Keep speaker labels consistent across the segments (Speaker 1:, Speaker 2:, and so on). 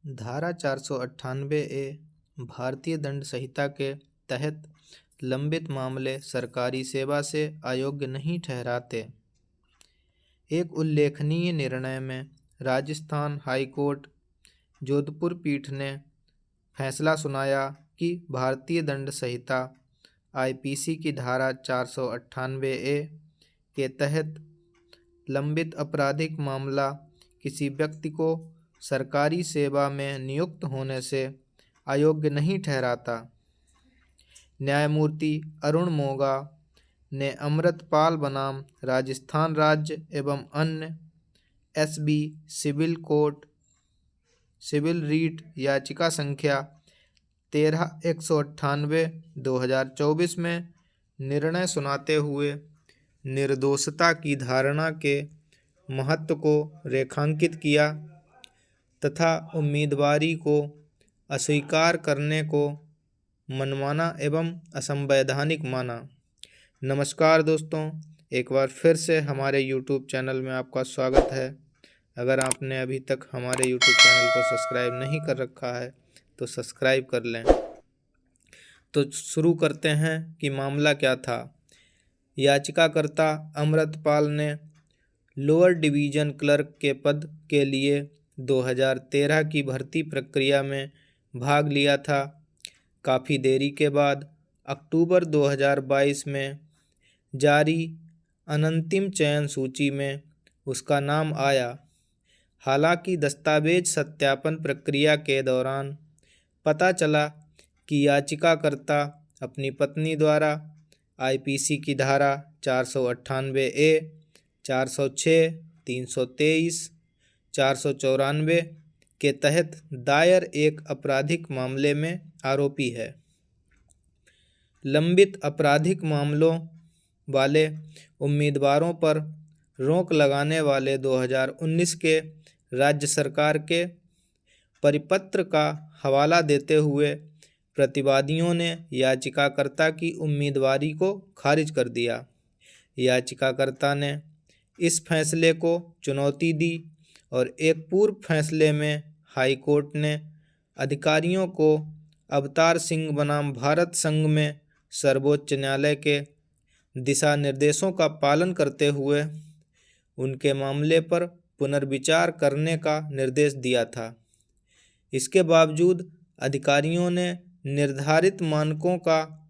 Speaker 1: धारा 498 ए भारतीय दंड संहिता के तहत लंबित मामले सरकारी सेवा से अयोग्य नहीं ठहराते। एक उल्लेखनीय निर्णय में राजस्थान हाई कोर्ट जोधपुर पीठ ने फैसला सुनाया कि भारतीय दंड संहिता आईपीसी की धारा 498 ए के तहत लंबित आपराधिक मामला किसी व्यक्ति को सरकारी सेवा में नियुक्त होने से अयोग्य नहीं ठहराता। न्यायमूर्ति अरुण मोगा ने अमृतपाल बनाम राजस्थान राज्य एवं अन्य SB civil court civil writ याचिका संख्या 13-198/2024 में निर्णय सुनाते हुए निर्दोषता की धारणा के महत्व को रेखांकित किया तथा उम्मीदवारी को अस्वीकार करने को मनमाना एवं असंवैधानिक माना। नमस्कार दोस्तों, एक बार फिर से हमारे YouTube चैनल में आपका स्वागत है। अगर आपने अभी तक हमारे YouTube चैनल को सब्सक्राइब नहीं कर रखा है तो सब्सक्राइब कर लें। तो शुरू करते हैं कि मामला क्या था। याचिकाकर्ता अमृतपाल ने लोअर डिवीजन क्लर्क के पद के लिए 2013 की भर्ती प्रक्रिया में भाग लिया था। काफ़ी देरी के बाद अक्टूबर 2022 में जारी अनंतिम चयन सूची में उसका नाम आया। हालांकि दस्तावेज सत्यापन प्रक्रिया के दौरान पता चला कि याचिकाकर्ता अपनी पत्नी द्वारा आईपीसी की धारा 498 ए, 406, 323, 494 के तहत दायर एक आपराधिक मामले में आरोपी है। लंबित आपराधिक मामलों वाले उम्मीदवारों पर रोक लगाने वाले 2019 के राज्य सरकार के परिपत्र का हवाला देते हुए प्रतिवादियों ने याचिकाकर्ता की उम्मीदवारी को खारिज कर दिया। याचिकाकर्ता ने इस फैसले को चुनौती दी और एक पूर्व फैसले में हाई कोर्ट ने अधिकारियों को अवतार सिंह बनाम भारत संघ में सर्वोच्च न्यायालय के दिशा निर्देशों का पालन करते हुए उनके मामले पर पुनर्विचार करने का निर्देश दिया था। इसके बावजूद अधिकारियों ने निर्धारित मानकों का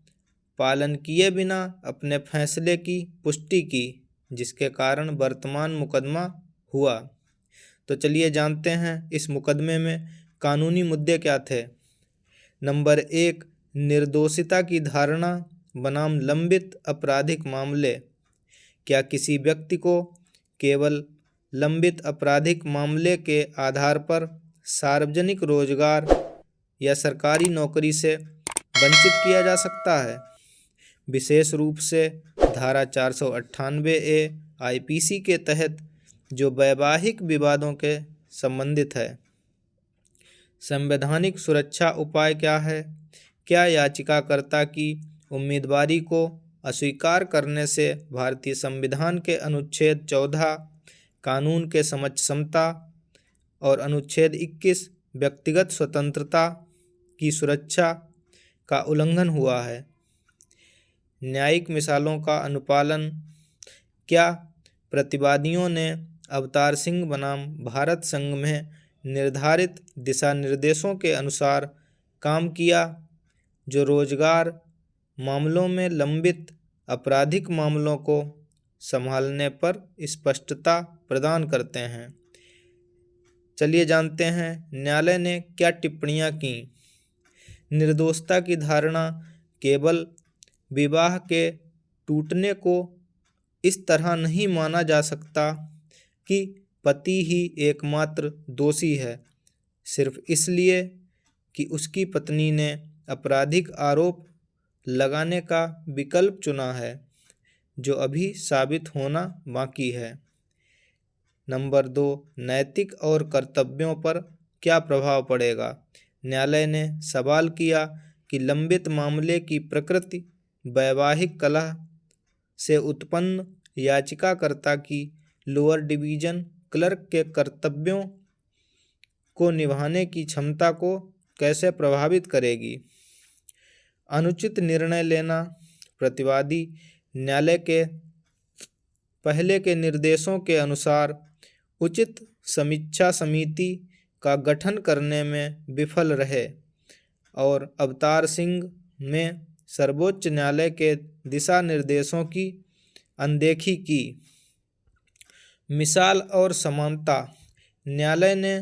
Speaker 1: पालन किए बिना अपने फैसले की पुष्टि की, जिसके कारण वर्तमान मुकदमा हुआ। तो चलिए जानते हैं इस मुकदमे में कानूनी मुद्दे क्या थे। नंबर 1, निर्दोषिता की धारणा बनाम लंबित आपराधिक मामले। क्या किसी व्यक्ति को केवल लंबित आपराधिक मामले के आधार पर सार्वजनिक रोजगार या सरकारी नौकरी से वंचित किया जा सकता है? विशेष रूप से धारा 498 ए आईपीसी के तहत जो वैवाहिक विवादों के संबंधित है। संवैधानिक सुरक्षा उपाय क्या है? क्या याचिकाकर्ता की उम्मीदवारी को अस्वीकार करने से भारतीय संविधान के अनुच्छेद 14 कानून के समक्ष समता और अनुच्छेद 21 व्यक्तिगत स्वतंत्रता की सुरक्षा का उल्लंघन हुआ है? न्यायिक मिसालों का अनुपालन। क्या प्रतिवादियों ने अवतार सिंह बनाम भारत संघ में निर्धारित दिशा निर्देशों के अनुसार काम किया, जो रोजगार मामलों में लंबित आपराधिक मामलों को संभालने पर स्पष्टता प्रदान करते हैं? चलिए जानते हैं न्यायालय ने क्या टिप्पणियां की। निर्दोषता की धारणा केवल विवाह के टूटने को इस तरह नहीं माना जा सकता कि पति ही एकमात्र दोषी है, सिर्फ इसलिए कि उसकी पत्नी ने आपराधिक आरोप लगाने का विकल्प चुना है, जो अभी साबित होना बाकी है। नंबर 2, नैतिक और कर्तव्यों पर क्या प्रभाव पड़ेगा? न्यायालय ने सवाल किया कि लंबित मामले की प्रकृति वैवाहिक कलह से उत्पन्न याचिकाकर्ता की लोअर डिवीजन क्लर्क के कर्तव्यों को निभाने की क्षमता को कैसे प्रभावित करेगी। अनुचित निर्णय लेना। प्रतिवादी न्यायालय के पहले के निर्देशों के अनुसार उचित समीक्षा समिति का गठन करने में विफल रहे और अवतार सिंह में सर्वोच्च न्यायालय के दिशा निर्देशों की अनदेखी की। मिसाल और समानता। न्यायालय ने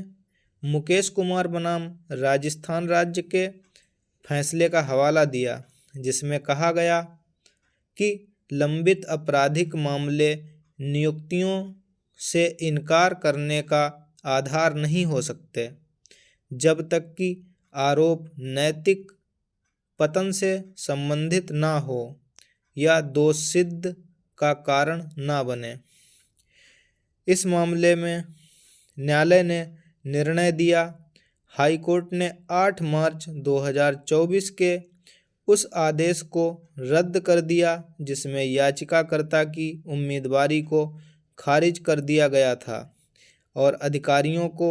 Speaker 1: मुकेश कुमार बनाम राजस्थान राज्य के फैसले का हवाला दिया, जिसमें कहा गया कि लंबित आपराधिक मामले नियुक्तियों से इनकार करने का आधार नहीं हो सकते जब तक कि आरोप नैतिक पतन से संबंधित ना हो या दोष सिद्ध का कारण ना बने। इस मामले में न्यायालय ने निर्णय दिया। हाई कोर्ट ने 8 मार्च 2024 के उस आदेश को रद्द कर दिया जिसमें याचिकाकर्ता की उम्मीदवारी को खारिज कर दिया गया था और अधिकारियों को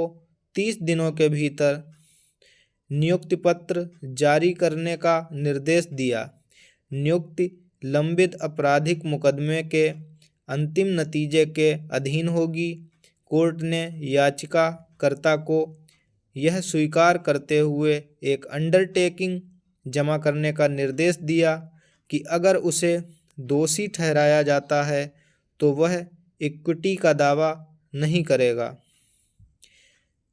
Speaker 1: 30 दिनों के भीतर नियुक्ति पत्र जारी करने का निर्देश दिया। नियुक्ति लंबित आपराधिक मुकदमे के अंतिम नतीजे के अधीन होगी। कोर्ट ने याचिकाकर्ता को यह स्वीकार करते हुए एक अंडरटेकिंग जमा करने का निर्देश दिया कि अगर उसे दोषी ठहराया जाता है तो वह इक्विटी का दावा नहीं करेगा।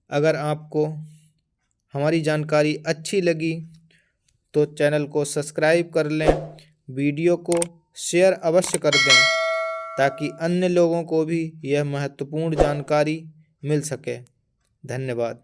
Speaker 1: अगर आपको हमारी जानकारी अच्छी लगी तो चैनल को सब्सक्राइब कर लें, वीडियो को शेयर अवश्य कर दें ताकि अन्य लोगों को भी यह महत्वपूर्ण जानकारी मिल सके। धन्यवाद।